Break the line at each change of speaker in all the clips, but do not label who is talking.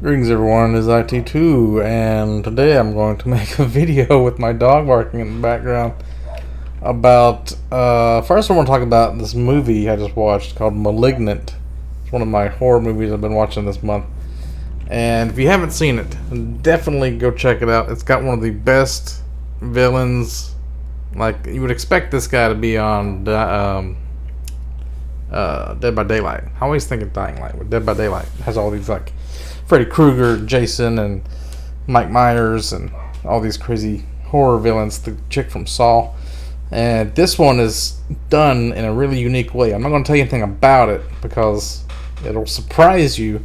Greetings everyone, it is IT2, and today I'm going to make a video with my dog barking in the background about, first I want to talk about this movie I just watched called Malignant. It's one of my horror movies I've been watching this month, and if you haven't seen it, definitely go check it out. It's got one of the best villains. Like, you would expect this guy to be on Dead by Daylight. I always think of Dying Light, but Dead by Daylight has all these, like, Freddy Krueger, Jason, and Mike Myers, and all these crazy horror villains. The chick from Saw. And this one is done in a really unique way. I'm not going to tell you anything about it because it'll surprise you,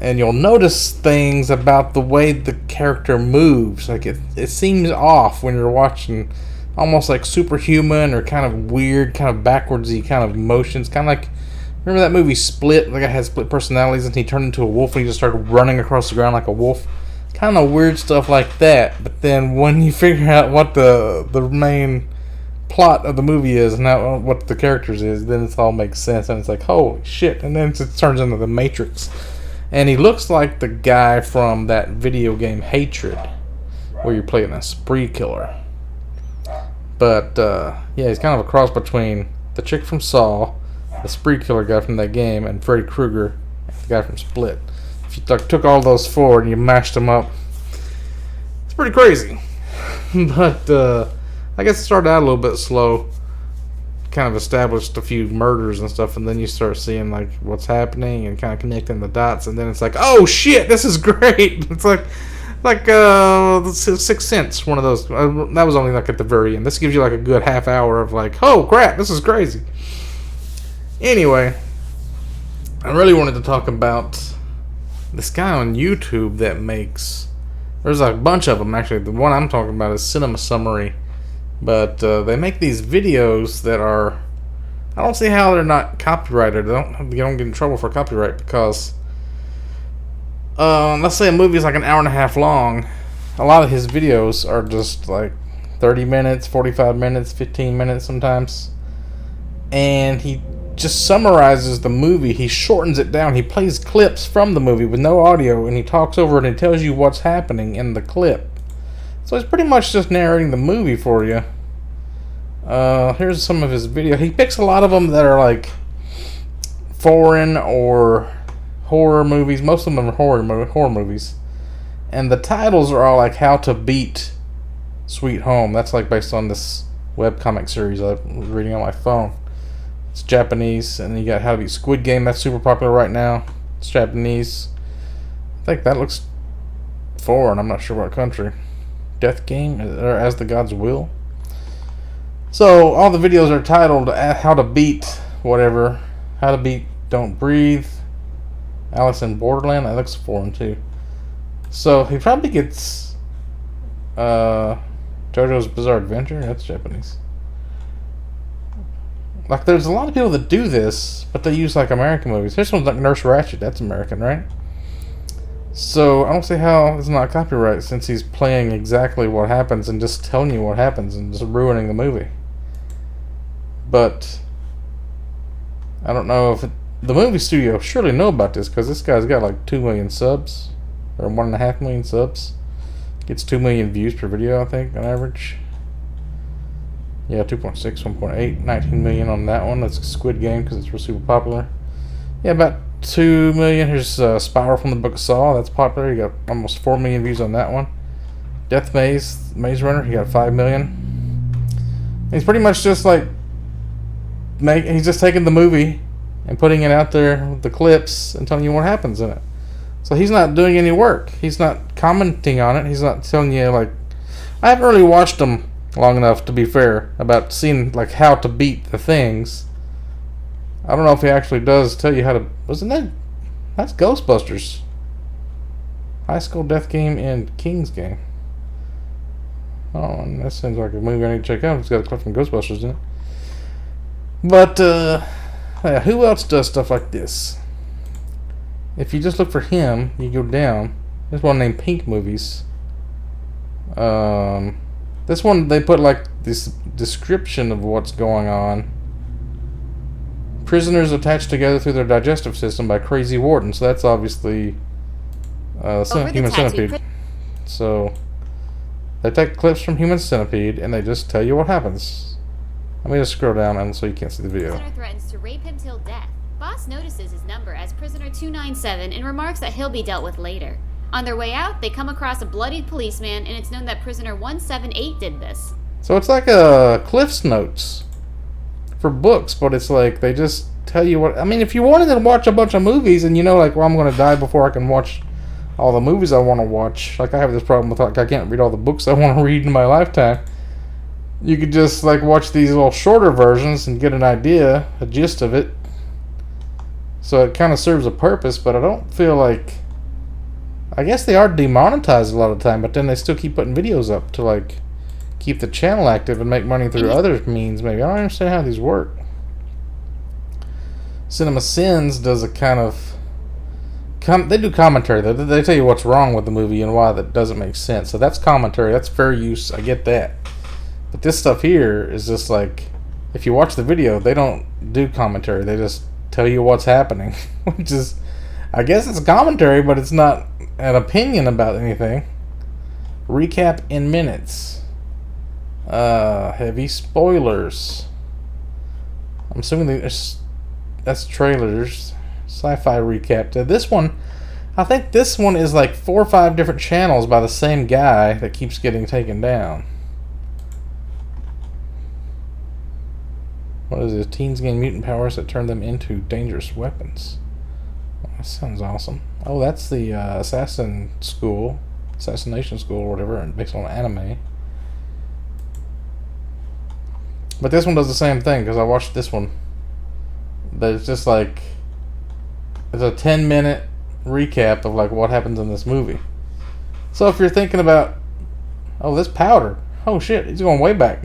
and you'll notice things about the way the character moves. Like, it seems off when you're watching, almost like superhuman or kind of weird, kind of backwardsy kind of motions. Kind of like, remember that movie Split? The guy had split personalities and he turned into a wolf and he just started running across the ground like a wolf. Kind of weird stuff like that. But then when you figure out what the main plot of the movie is and what the characters is, then it all makes sense and it's like, holy shit. And then it turns into the Matrix. And he looks like the guy from that video game Hatred, where you're playing a spree killer. But yeah, he's kind of a cross between the chick from Saw, the spree killer guy from that game, and Freddy Krueger, the guy from Split. If you took all those four and you mashed them up, it's pretty crazy. But I guess it started out a little bit slow, kind of established a few murders and stuff, and then you start seeing like what's happening and kind of connecting the dots, and then it's like, oh shit, this is great. It's like the Sixth Sense, one of those. That was only like at the very end. This gives you like a good half hour of like, oh crap, this is crazy. Anyway, I really wanted to talk about this guy on YouTube that makes, there's a bunch of them actually. The one I'm talking about is Cinema Summary, but they make these videos that are, I don't see how they're not copyrighted. They don't get in trouble for copyright because let's say a movie is like an hour and a half long. A lot of his videos are just like 30 minutes, 45 minutes, 15 minutes sometimes, and he just summarizes the movie. He shortens it down. He plays clips from the movie with no audio, and he talks over it and tells you what's happening in the clip. So he's pretty much just narrating the movie for you. Here's some of his video. He picks a lot of them that are like foreign or horror movies. Most of them are horror movies, and the titles are all like "How to Beat Sweet Home." That's like based on this webcomic series I was reading on my phone. It's Japanese, and then you got How to Beat Squid Game. That's super popular right now. It's Japanese. I think that looks foreign. I'm not sure what country. Death Game, or As the Gods Will. So all the videos are titled How to Beat whatever. How to Beat Don't Breathe. Alice in Borderland. That looks foreign too. So he probably gets JoJo's Bizarre Adventure. That's Japanese. Like, there's a lot of people that do this, but they use like American movies. This one's like Nurse Ratched. That's American, right? So I don't see how it's not copyright, since he's playing exactly what happens and just telling you what happens and just ruining the movie. But I don't know if the movie studio surely know about this, because this guy's got like 2 million subs, or 1.5 million subs. Gets 2 million views per video, I think, on average. Yeah, 2.6, 1.8, 19 million on that one. That's Squid Game because it's super popular. Yeah, about 2 million. Here's Spiral from the Book of Saw. That's popular. You got almost 4 million views on that one. Death Maze Runner. He got 5 million. He's pretty much just like he's just taking the movie and putting it out there with the clips and telling you what happens in it. So he's not doing any work. He's not commenting on it. He's not telling you, like, I haven't really watched him long enough, to be fair, about seeing like how to beat the things. I don't know if he actually does tell you how to. That's Ghostbusters. High School Death Game and King's Game. Oh, and that seems like a movie I need to check out. It's got a clip from Ghostbusters in it. But yeah, who else does stuff like this? If you just look for him, you go down. There's one named Pink Movies. This one, they put like this description of what's going on. Prisoners attached together through their digestive system by crazy wardens. So that's obviously Human Centipede. So they take clips from Human Centipede and they just tell you what happens. Let me just scroll down and so you can't see the video.
Prisoner threatens to rape him till death. Boss notices his number as prisoner 297 and remarks that he'll be dealt with later. On their way out, they come across a bloodied policeman, and it's known that prisoner 178 did this.
So it's like a Cliff's Notes for books, but it's like they just tell you what. I mean, if you wanted to watch a bunch of movies and you know, like, well, I'm going to die before I can watch all the movies I want to watch. Like, I have this problem with, like, I can't read all the books I want to read in my lifetime. You could just, like, watch these little shorter versions and get an idea, a gist of it. So it kind of serves a purpose, but I don't feel like... I guess they are demonetized a lot of the time, but then they still keep putting videos up to, like, keep the channel active and make money through other means, maybe. I don't understand how these work. Cinema Sins does a kind of... they do commentary. They tell you what's wrong with the movie and why that doesn't make sense. So that's commentary. That's fair use. I get that. But this stuff here is just like... If you watch the video, they don't do commentary. They just tell you what's happening. Which is... I guess it's commentary, but it's not an opinion about anything. Recap in minutes. Heavy spoilers. I'm assuming that's trailers. Sci-fi recap. This one, I think this one is like 4 or 5 different channels by the same guy that keeps getting taken down. What is it? Teens gain mutant powers that turn them into dangerous weapons. Well, that sounds awesome. Oh, that's the assassination school, or whatever, based on anime. But this one does the same thing, because I watched this one. But it's just like... It's a 10-minute recap of like what happens in this movie. So if you're thinking about... Oh, this powder. Oh shit, he's going way back.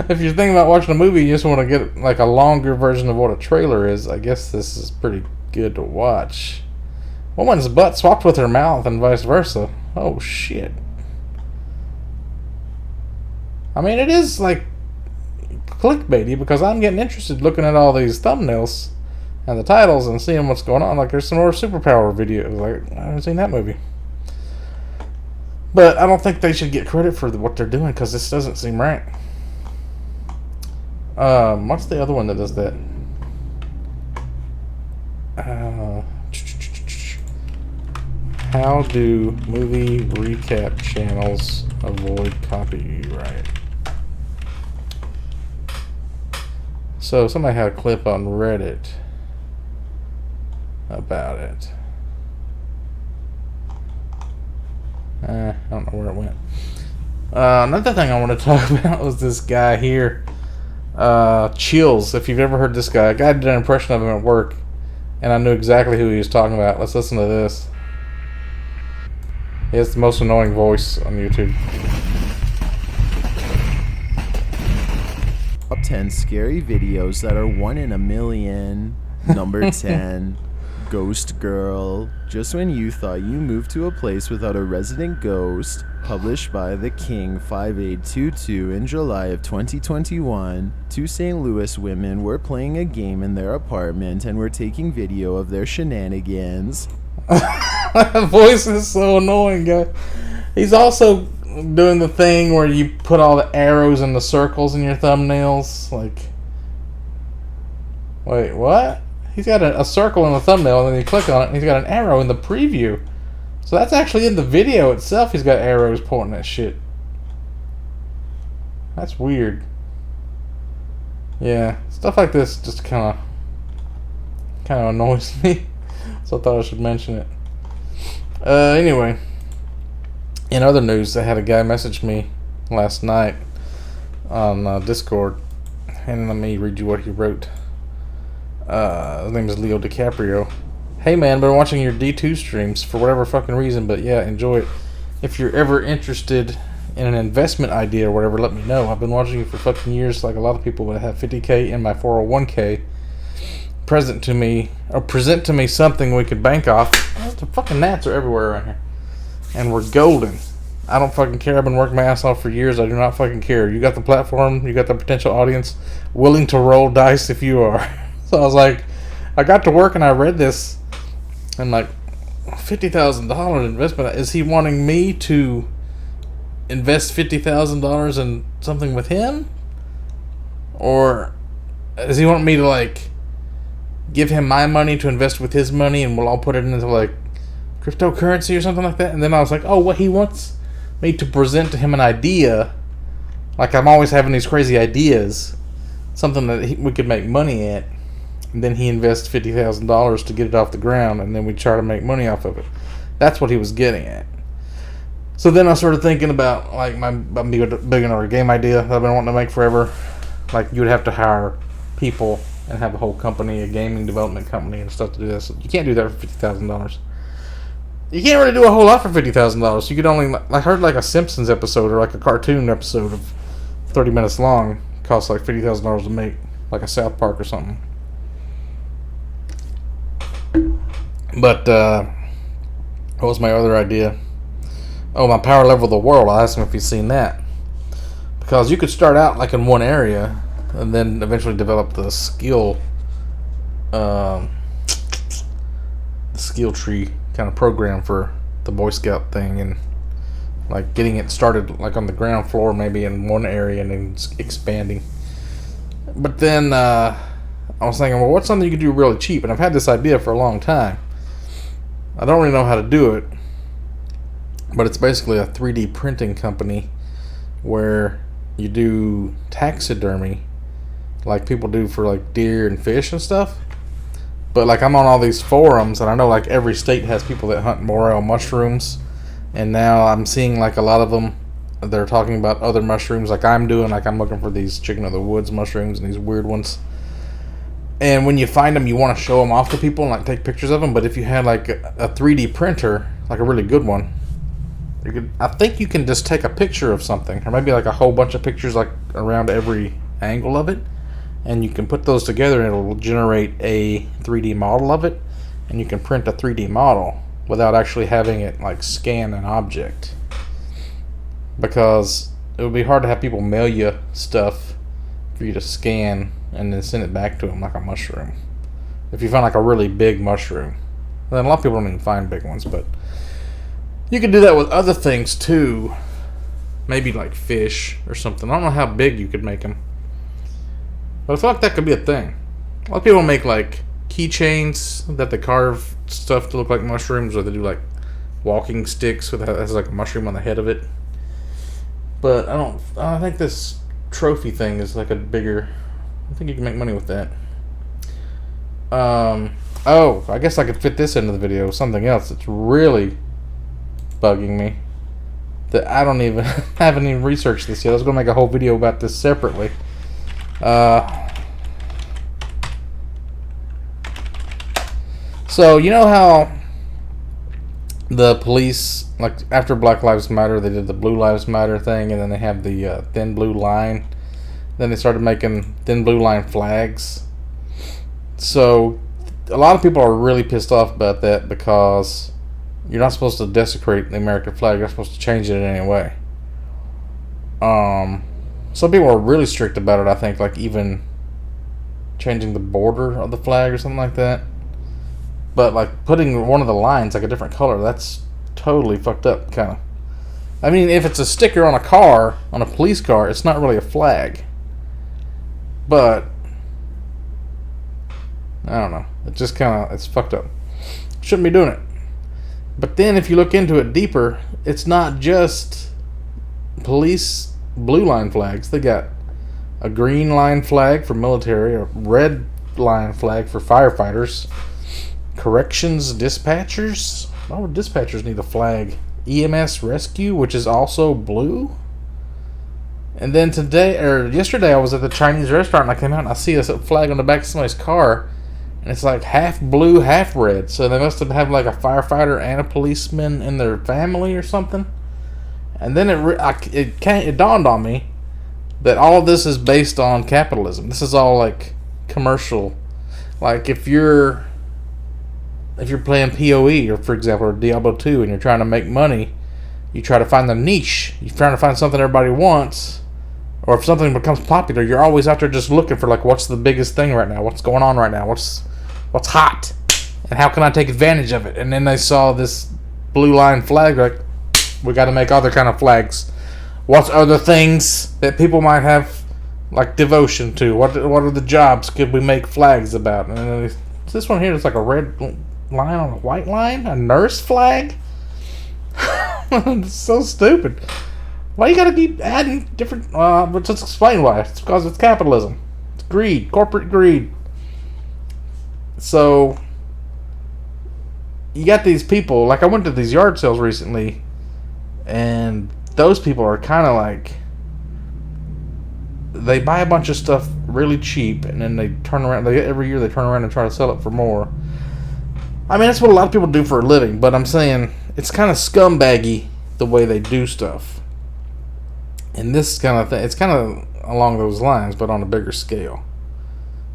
If you're thinking about watching a movie, you just want to get like a longer version of what a trailer is, I guess this is pretty good to watch. Woman's butt swapped with her mouth and vice versa. Oh shit. I mean, it is like clickbaity because I'm getting interested looking at all these thumbnails and the titles and seeing what's going on. Like, there's some more superpower videos. Like, I haven't seen that movie. But I don't think they should get credit for what they're doing because this doesn't seem right. What's the other one that does that? How do movie recap channels avoid copyright? So somebody had a clip on Reddit about it. I don't know where it went. Another thing I want to talk about was this guy here, Chills. If you've ever heard this guy, a guy did an impression of him at work, and I knew exactly who he was talking about. Let's listen to this. He has the most annoying voice on YouTube.
Top 10 scary videos that are 1 in a million. Number 10. Ghost Girl. Just when you thought you moved to a place without a resident ghost. Published by The King 5822 in July of 2021. 2 St. Louis women were playing a game in their apartment and were taking video of their shenanigans.
That voice is so annoying, guys. He's also doing the thing where you put all the arrows and the circles in your thumbnails. Like, wait, what? He's got a circle in the thumbnail, and then you click on it, and he's got an arrow in the preview. So that's actually in the video itself. He's got arrows pointing at shit. That's weird. Yeah, stuff like this just kind of annoys me. So I thought I should mention it. Anyway, in other news, I had a guy message me last night on Discord, and let me read you what he wrote. His name is Leo DiCaprio. Hey man, been watching your D2 streams for whatever fucking reason, but yeah, enjoy it. If you're ever interested in an investment idea or whatever, let me know. I've been watching you for fucking years, like a lot of people that have 50K in my 401K. Present to me something we could bank off. The fucking gnats are everywhere around here. And we're golden. I don't fucking care. I've been working my ass off for years. I do not fucking care. You got the platform, you got the potential audience, willing to roll dice if you are. So I was like, I got to work and I read this, and like, $50,000 investment. Is he wanting me to invest $50,000 in something with him? Or does he want me to, like, give him my money to invest with his money and we'll all put it into, like, cryptocurrency or something like that? And then I was like, oh, what, he wants me to present to him an idea. Like, I'm always having these crazy ideas. Something that we could make money at. And then he invests $50,000 to get it off the ground, and then we try to make money off of it. That's what he was getting at. So then I started thinking about, like, my beginner game idea that I've been wanting to make forever. Like, you would have to hire people and have a whole company, a gaming development company and stuff to do this. You can't do that for $50,000. You can't really do a whole lot for $50,000. You could only, I heard like a Simpsons episode or like a cartoon episode of 30 minutes long costs like $50,000 to make, like a South Park or something. But what was my other idea? Oh, my power level of the world. I asked him if he's seen that. Because you could start out like in one area and then eventually develop the skill tree kind of program for the Boy Scout thing, and like getting it started like on the ground floor maybe in one area and then expanding. But then I was thinking, well, what's something you could do really cheap? And I've had this idea for a long time. I don't really know how to do it, but it's basically a 3D printing company where you do taxidermy like people do for like deer and fish and stuff. But like I'm on all these forums and I know like every state has people that hunt morel mushrooms, and now I'm seeing like a lot of them, they're talking about other mushrooms like I'm doing. Like I'm looking for these chicken of the woods mushrooms and these weird ones. And when you find them, you want to show them off to people and like take pictures of them. But if you had like a 3D printer, like a really good one, I think you can just take a picture of something, or maybe like a whole bunch of pictures like around every angle of it, and you can put those together and it'll generate a 3D model of it, and you can print a 3D model without actually having it like scan an object, because it would be hard to have people mail you stuff for you to scan and then send it back to them like a mushroom. If you find like a really big mushroom, then a lot of people don't even find big ones, but you can do that with other things too. Maybe like fish or something. I don't know how big you could make them, but I feel like that could be a thing. A lot of people make like keychains that they carve stuff to look like mushrooms, or they do like walking sticks with has like a mushroom on the head of it. But I think this trophy thing is like a bigger. I think you can make money with that. Oh, I guess I could fit this into the video. Something else that's really bugging me that I don't even haven't even researched this yet. I was gonna make a whole video about this separately. So you know how the police, like after Black Lives Matter, they did the Blue Lives Matter thing, and then they have the thin blue line. Then they started making thin blue line flags. So a lot of people are really pissed off about that, because you're not supposed to desecrate the American flag. You're supposed to change it in any way. Some people are really strict about it, I think, like even changing the border of the flag or something like that. But like putting one of the lines like a different color, that's totally fucked up, kind of. I mean, if it's a sticker on a car, on a police car, it's not really a flag. But I don't know. It just kind of, it's fucked up. Shouldn't be doing it. But then if you look into it deeper, it's not just police blue line flags. They got a green line flag for military, a red line flag for firefighters, corrections dispatchers. Why would dispatchers need a flag? EMS rescue, which is also blue. And then yesterday I was at the Chinese restaurant and I came out and I see a flag on the back of somebody's car, and it's like half blue, half red. So they must have like a firefighter and a policeman in their family or something. And then it dawned on me that all of this is based on capitalism. This is all like commercial. Like if you're playing PoE, or for example, or Diablo 2, and you're trying to make money, you try to find the niche. You're trying to find something everybody wants. Or if something becomes popular, you're always out there just looking for like, what's the biggest thing right now? What's going on right now? What's hot? And how can I take advantage of it? And then they saw this blue line flag, like, we got to make other kind of flags. What's other things that people might have, like, devotion to? What are the jobs could we make flags about? And then this one here is like a red line on a white line? A nurse flag? It's so stupid. Why you gotta keep adding different... but just explain why. It's because it's capitalism. It's greed. Corporate greed. So... you got these people, like I went to these yard sales recently, and those people are kind of like, they buy a bunch of stuff really cheap, and then they turn around, every year they turn around and try to sell it for more. I mean, that's what a lot of people do for a living, but I'm saying, it's kind of scumbaggy the way they do stuff. And this kind of thing, it's kind of along those lines, but on a bigger scale.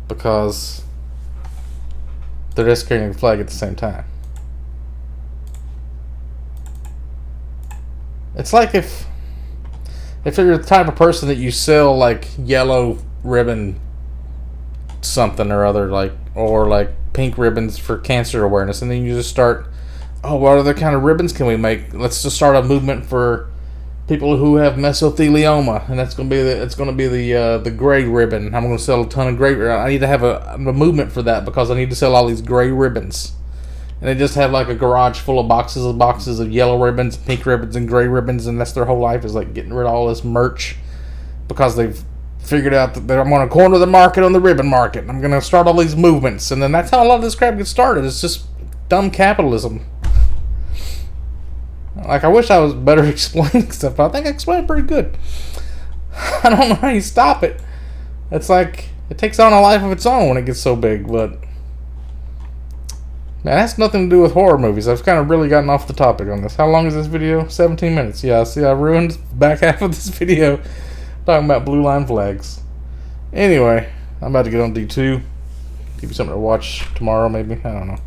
Because they're just carrying the flag at the same time. It's like if you're the type of person that you sell like yellow ribbon something or other, like, or like pink ribbons for cancer awareness, and then you just start, oh, what other kind of ribbons can we make? Let's just start a movement for people who have mesothelioma, and that's going to be the gray ribbon. I'm going to sell a ton of gray. I need to have a movement for that because I need to sell all these gray ribbons. And they just have like a garage full of boxes of yellow ribbons, pink ribbons, and gray ribbons, and that's their whole life, is like getting rid of all this merch because they've figured out that I'm going to corner the market on the ribbon market. And I'm going to start all these movements, and then that's how a lot of this crap gets started. It's just dumb capitalism. Like, I wish I was better explaining stuff, but I think I explained it pretty good. I don't know how you stop it. It's like, it takes on a life of its own when it gets so big, but... man, that's nothing to do with horror movies. I've kind of really gotten off the topic on this. How long is this video? 17 minutes. Yeah, see, I ruined the back half of this video talking about blue line flags. Anyway, I'm about to get on D2. Give you something to watch tomorrow, maybe. I don't know.